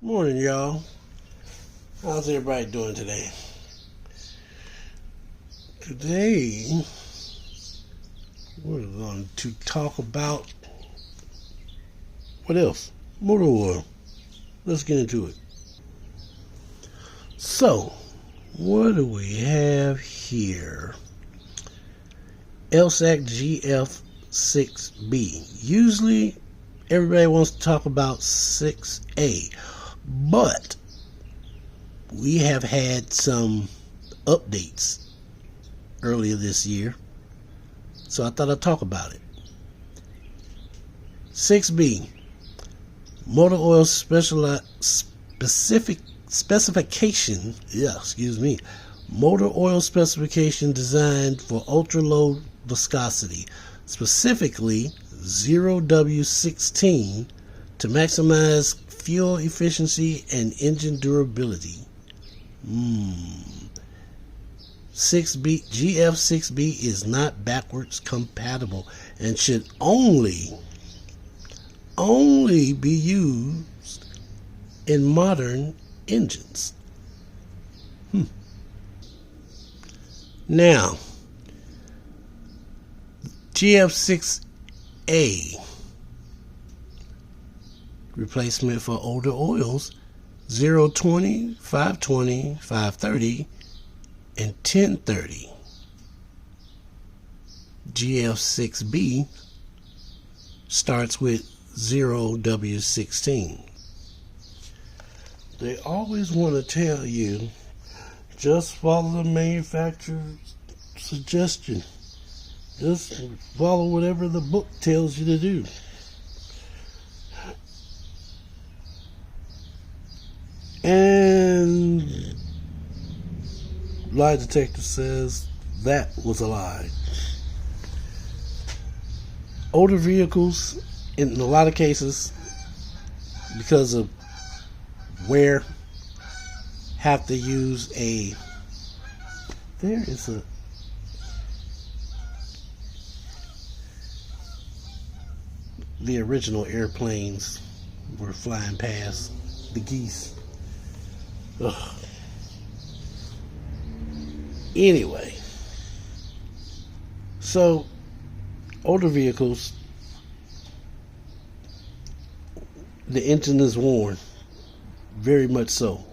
Morning, y'all. How's everybody doing today? Today, we're going to talk about what else? Motor oil. Let's get into it. So, what do we have here? Ilsac Gf 6B. Usually, everybody wants to talk about 6A, but we have had some updates earlier this year, so I thought I'd talk about it. 6B, motor oil specification. Motor oil specification designed for ultra low viscosity, specifically 0W16, to maximize fuel efficiency and engine durability. 6B GF6B is not backwards compatible and should only be used in modern engines. Now, GF6A replacement for older oils 020, 520, 530, and 1030. GF6B starts with 0W16. They always want to tell you, just follow the manufacturer's suggestion. Just follow whatever the book tells you to do. And lie detector says that was a lie. Older vehicles, in a lot of cases, because of wear, have to use the original airplanes were flying past, the geese. Ugh. Anyway, so older vehicles, the engine is worn, very much so,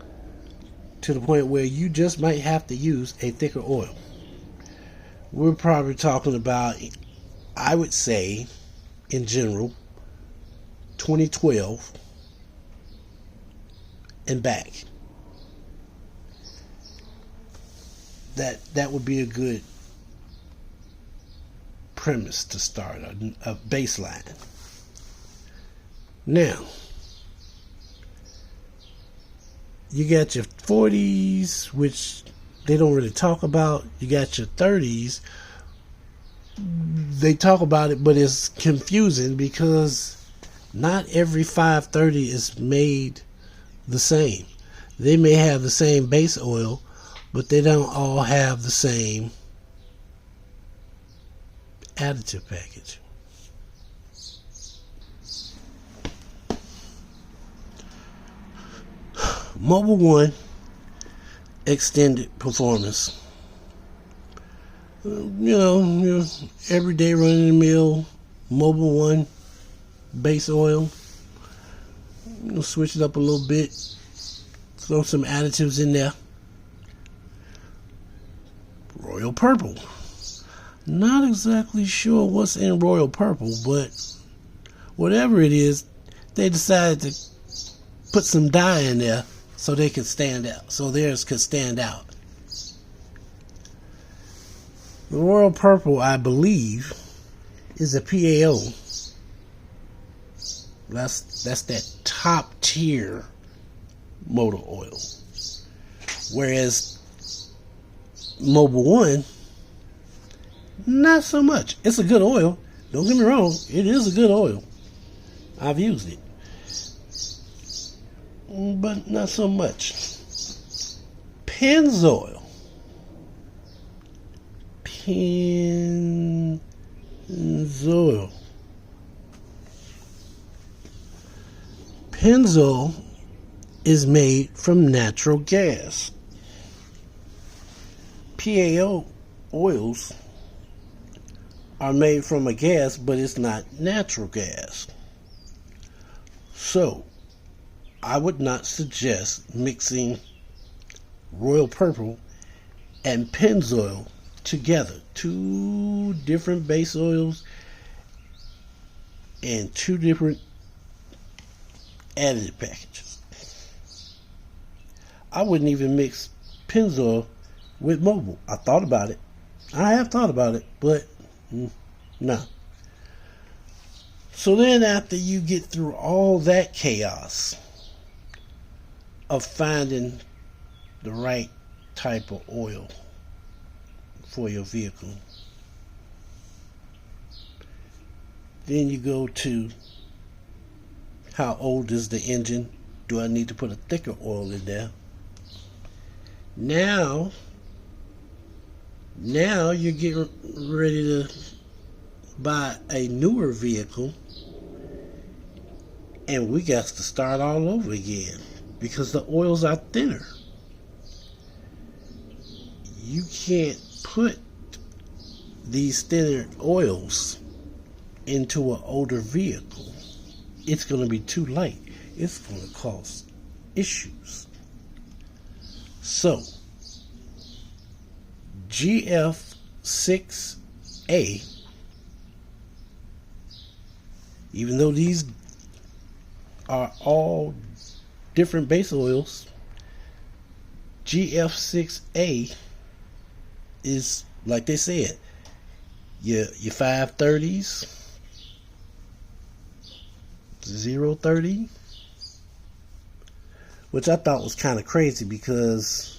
to the point where you just might have to use a thicker oil. We're probably talking about, I would say, in general, 2012 and back. That would be a good premise to start, a baseline. Now, you got your 40s, which they don't really talk about. You got your 30s. They talk about it, but it's confusing because not every 530 is made the same. They may have the same base oil, but they don't all have the same additive package. Mobil 1 extended performance. Your everyday run-of-the-mill Mobil 1 base oil. Switch it up a little bit. Throw some additives in there. Royal Purple. Not exactly sure what's in Royal Purple, but whatever it is, they decided to put some dye in there so they could stand out, so theirs could stand out. The Royal Purple, I believe, is a PAO. That's that top tier motor oil. Whereas Mobil 1, not so much. It's a good oil. Don't get me wrong. It is a good oil. I've used it. But not so much. Pennzoil. Pennzoil is made from natural gas. PAO oils are made from a gas, but it's not natural gas. So, I would not suggest mixing Royal Purple and Pennzoil together. Two different base oils and two different additive packages. I wouldn't even mix Pennzoil with Mobile. I thought about it. I have thought about it, but no. So then after you get through all that chaos of finding the right type of oil for your vehicle, then you go to how old is the engine? Do I need to put a thicker oil in there? Now you're getting ready to buy a newer vehicle, and we got to start all over again because the oils are thinner. You can't put these thinner oils into an older vehicle. It's going to be too light. It's going to cause issues. So, GF6A, even though these are all different base oils, GF6A is, like they said, your 530s, 030, which I thought was kind of crazy because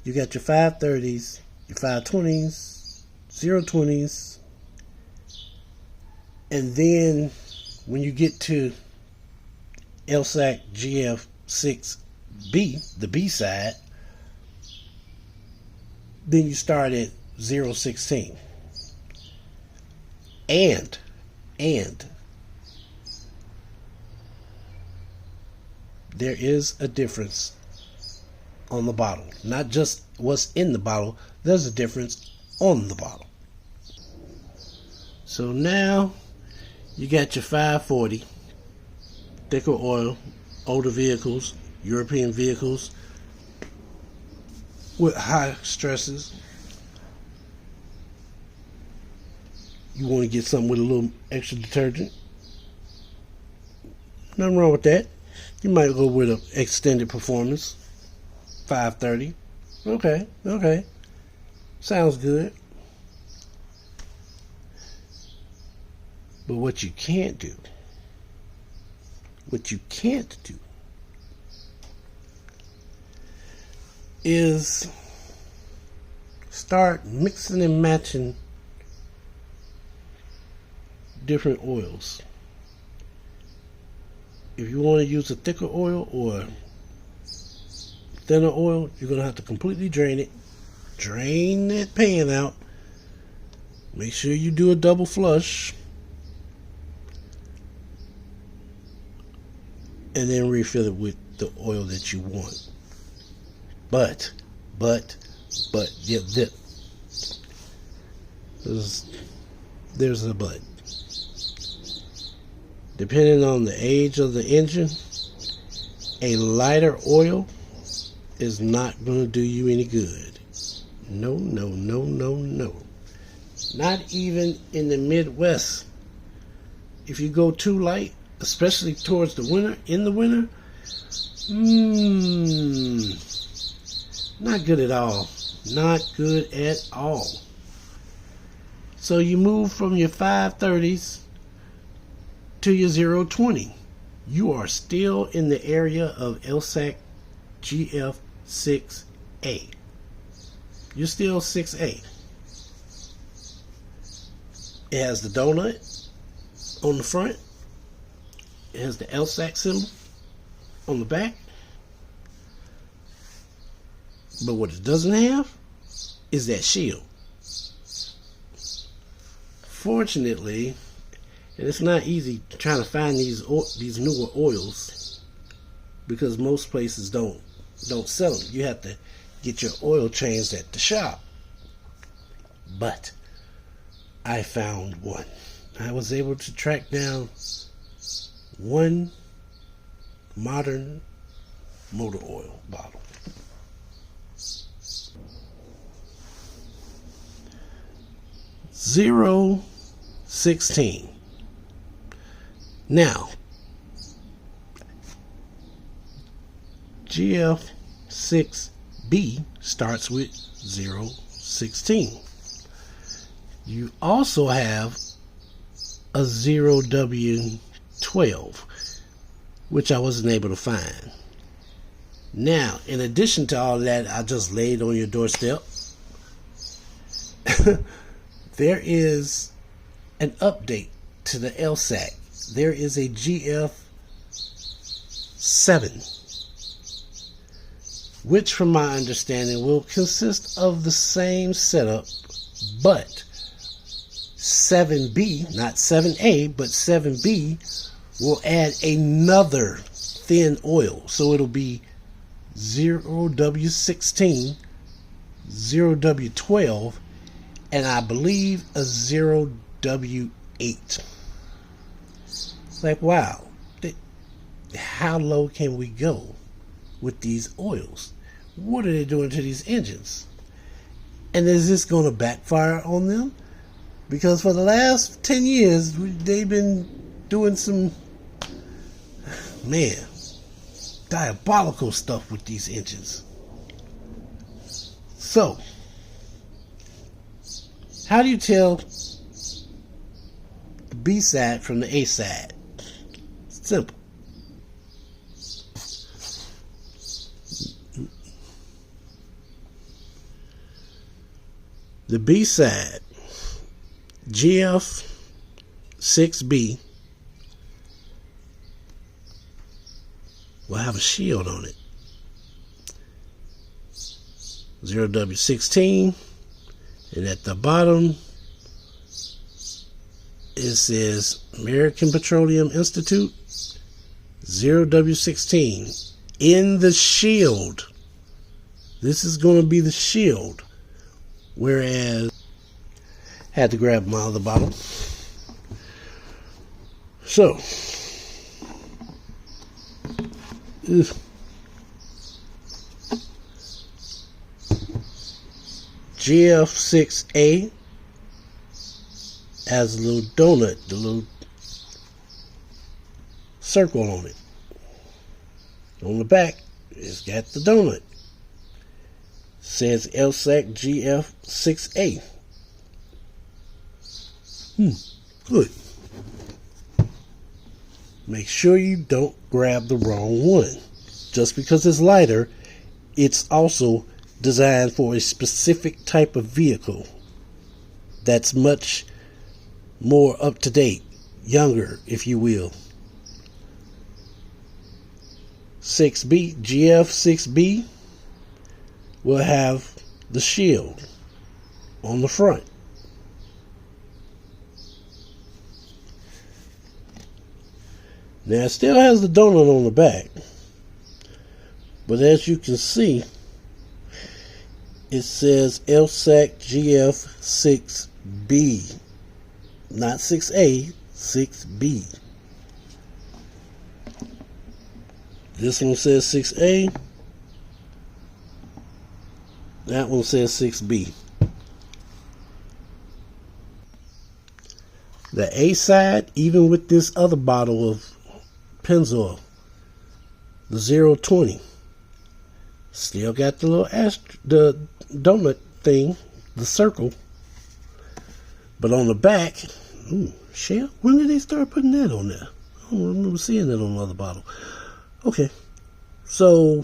you got your 530s, your 520s, 020s, and then when you get to Ilsac Gf 6B, the B side, then you start at 016. And there is a difference on the bottle. Not just what's in the bottle, there's a difference on the bottle. So now you got your 540, thicker oil, older vehicles, European vehicles with high stresses. You want to get something with a little extra detergent. Nothing wrong with that. You might go with an extended performance, 530. Okay. Sounds good. But what you can't do is start mixing and matching different oils. If you want to use a thicker oil or thinner oil, you're going to have to completely drain it. Drain that pan out. Make sure you do a double flush. And then refill it with the oil that you want. But, yeah, there's a but. Depending on the age of the engine, a lighter oil is not going to do you any good. No. Not even in the Midwest. If you go too light, especially towards the winter, in the winter, not good at all. Not good at all. So you move from your 530s to your 020. You are still in the area of Ilsac Gf 6A. You're still 6A. It has the donut on the front. It has the Ilsac symbol on the back. But what it doesn't have is that shield. Fortunately, and it's not easy trying to find these newer oils because most places don't sell them. You have to get your oil changed at the shop. But I found one. I was able to track down one modern motor oil bottle. .016. Now, GF6B starts with 016. You also have a 0W12, which I wasn't able to find. Now, in addition to all that I just laid on your doorstep, there is an update to the Ilsac. There is a GF7, which from my understanding will consist of the same setup, but 7B, not 7A, but 7B will add another thin oil. So it'll be 0W16, 0W12, and I believe a 0W8. It's like, wow, how low can we go with these oils? What are they doing to these engines? And is this going to backfire on them? Because for the last 10 years, they've been doing some, diabolical stuff with these engines. So, how do you tell the B side from the A side? It's simple. The B side, GF6B, will have a shield on it. 0W16, and at the bottom it says American Petroleum Institute, 0W16 in the shield. This is going to be the shield, whereas had to grab my other bottle. So, GF6A has a little donut, the little circle on it. On the back, it's got the donut. Says Ilsac GF6A. Good. Make sure you don't grab the wrong one. Just because it's lighter, it's also designed for a specific type of vehicle that's much more up to date, younger, if you will. 6B, GF6B will have the shield on the front. Now it still has the donut on the back, but as you can see, it says Ilsac GF6B, not 6A, 6B. This one says 6A, that one says 6B. The A side, even with this other bottle of Pennzoil, the 020, still got the little the donut thing, the circle, but on the back, shell. When did they start putting that on there? I don't remember seeing that on the other bottle. Okay, so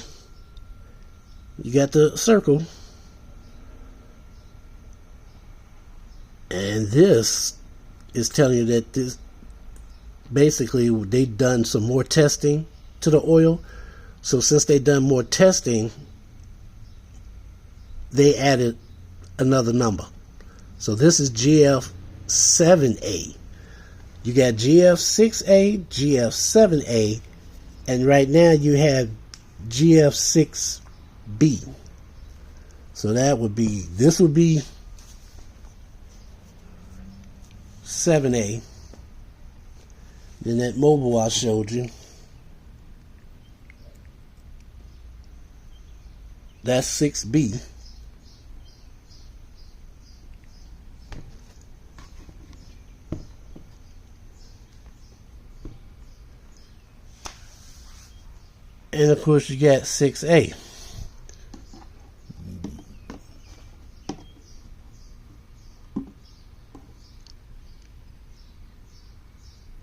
you got the circle, and this is telling you that this basically they've done some more testing to the oil. So since they've done more testing, they added another number. So this is GF7A. You got GF6A, GF7A, And right now you have GF6B. So that would be, this would be 7A. Then that mobile I showed you, that's 6B. And of course you got 6A.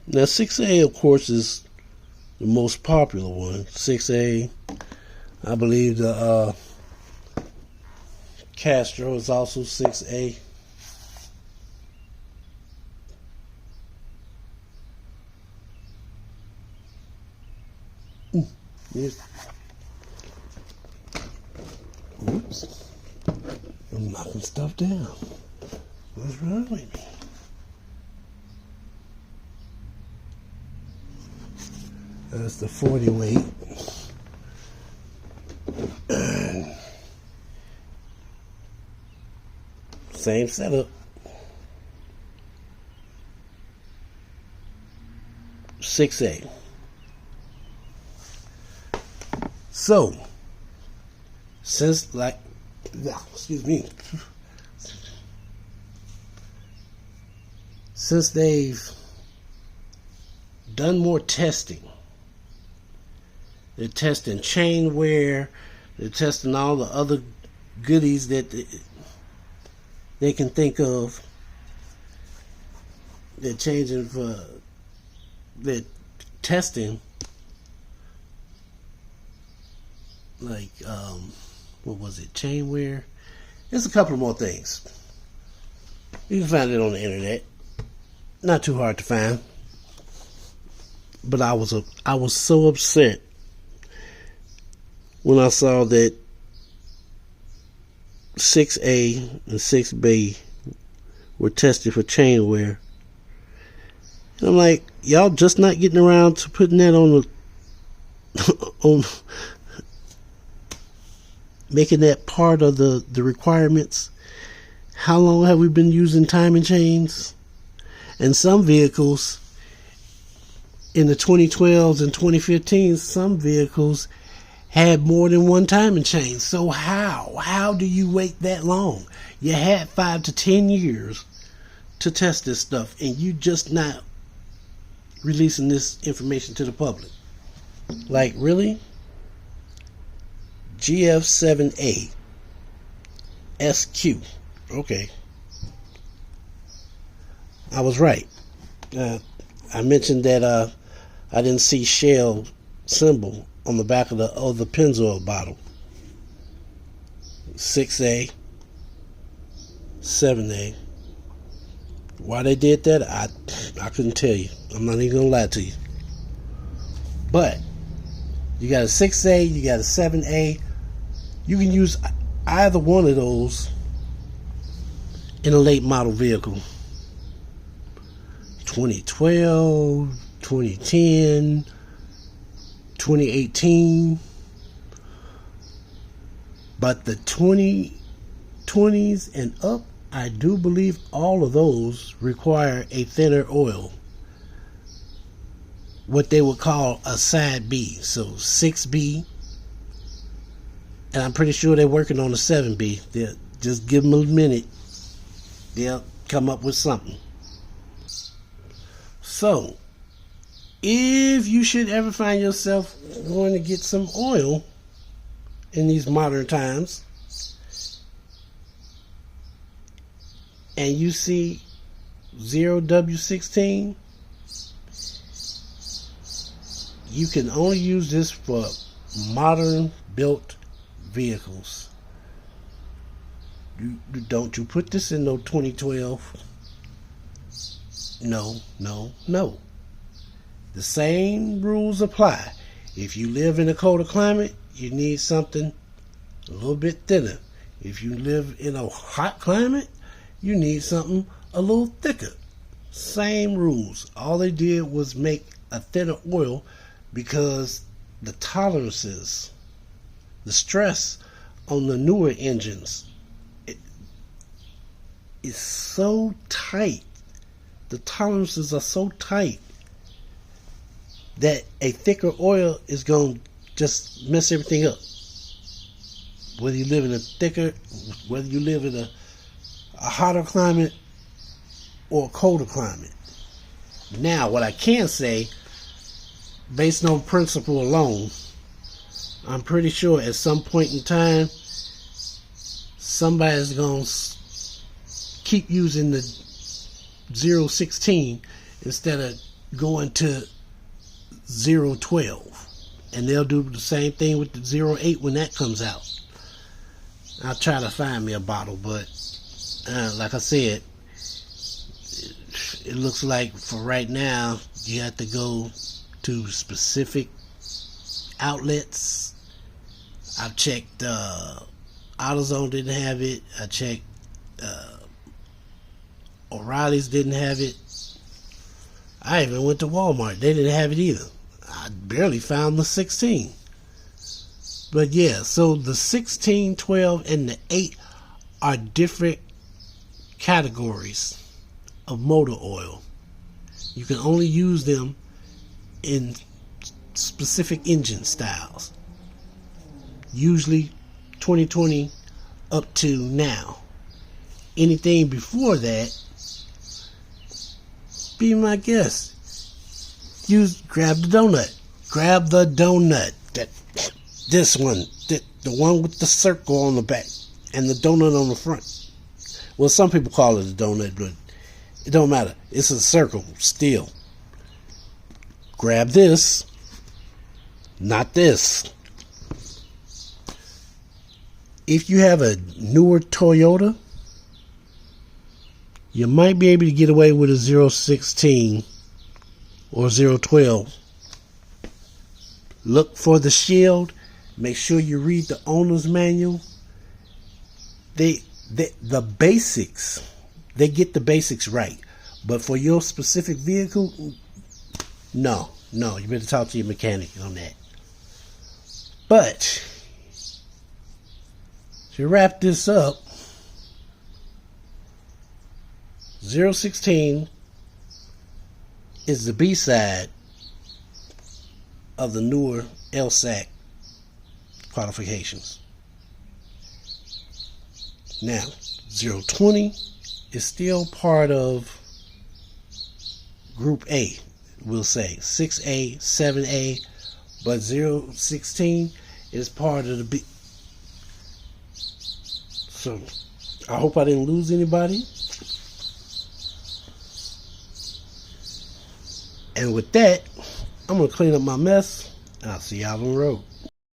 Now 6A of course is the most popular one. 6A, I believe the Castro is also 6A. Yes. Oops. I'm knocking stuff down. What's wrong with me? That's the 40 weight. Same setup. 6A. So, since since they've done more testing, they're testing chain wear, they're testing all the other goodies that they can think of. They're changing for, they're testing like what was it, chain wear. There's a couple more things. You can find it on the internet. Not too hard to find. But I was so upset when I saw that 6A and 6B were tested for chain wear. And I'm like, y'all just not getting around to putting that on the on making that part of the requirements. How long have we been using timing chains? And some vehicles in the 2012s and 2015s, some vehicles had more than one timing chain. So how do you wait that long? You had 5 to 10 years to test this stuff, and you just not releasing this information to the public. Like, really? GF7A SQ. Okay, I was right. I mentioned that I didn't see Shell symbol on the back of the Pennzoil bottle. 6A, 7A. Why they did that, I couldn't tell you. I'm not even gonna lie to you. But you got a 6A, you got a 7A. You can use either one of those in a late model vehicle. 2012, 2010, 2018. But the 2020s and up, I do believe all of those require a thinner oil. What they would call a side B. So 6B. And I'm pretty sure they're working on a 7B. They'll just give them a minute. They'll come up with something. So, if you should ever find yourself going to get some oil in these modern times, and you see 0W16, you can only use this for modern built vehicles. Don't you put this in no 2012. No. The same rules apply. If you live in a colder climate, you need something a little bit thinner. If you live in a hot climate, you need something a little thicker. Same rules. All they did was make a thinner oil because the tolerances, the stress on the newer engines is so tight. The tolerances are so tight that a thicker oil is going to just mess everything up. Whether you live in whether you live in a hotter climate or a colder climate. Now, what I can say, based on principle alone, I'm pretty sure at some point in time, somebody's going to keep using the 016 instead of going to 012. And they'll do the same thing with the 08 when that comes out. I'll try to find me a bottle, but like I said, it looks like for right now, you have to go to specific outlets. I've checked, AutoZone didn't have it. I checked, O'Reilly's didn't have it. I even went to Walmart. They didn't have it either. I barely found the 16. But yeah, so the 16, 12, and the 8 are different categories of motor oil. You can only use them in specific engine styles. Usually 2020 up to now. Anything before that, be my guest. Grab the donut. Grab the donut. This one, the one with the circle on the back and the donut on the front. Well, some people call it a donut, but it don't matter. It's a circle still. Grab this, not this. If you have a newer Toyota, you might be able to get away with a 016 or 012. Look for the shield. Make sure you read the owner's manual. The basics, they get the basics right. But for your specific vehicle, no, you better talk to your mechanic on that. But to wrap this up, 016 is the B-side of the newer LSAC qualifications. Now, 020 is still part of Group A, we'll say 6A, 7A, but 016 is part of the B. So, I hope I didn't lose anybody. And with that, I'm going to clean up my mess, and I'll see y'all on the road.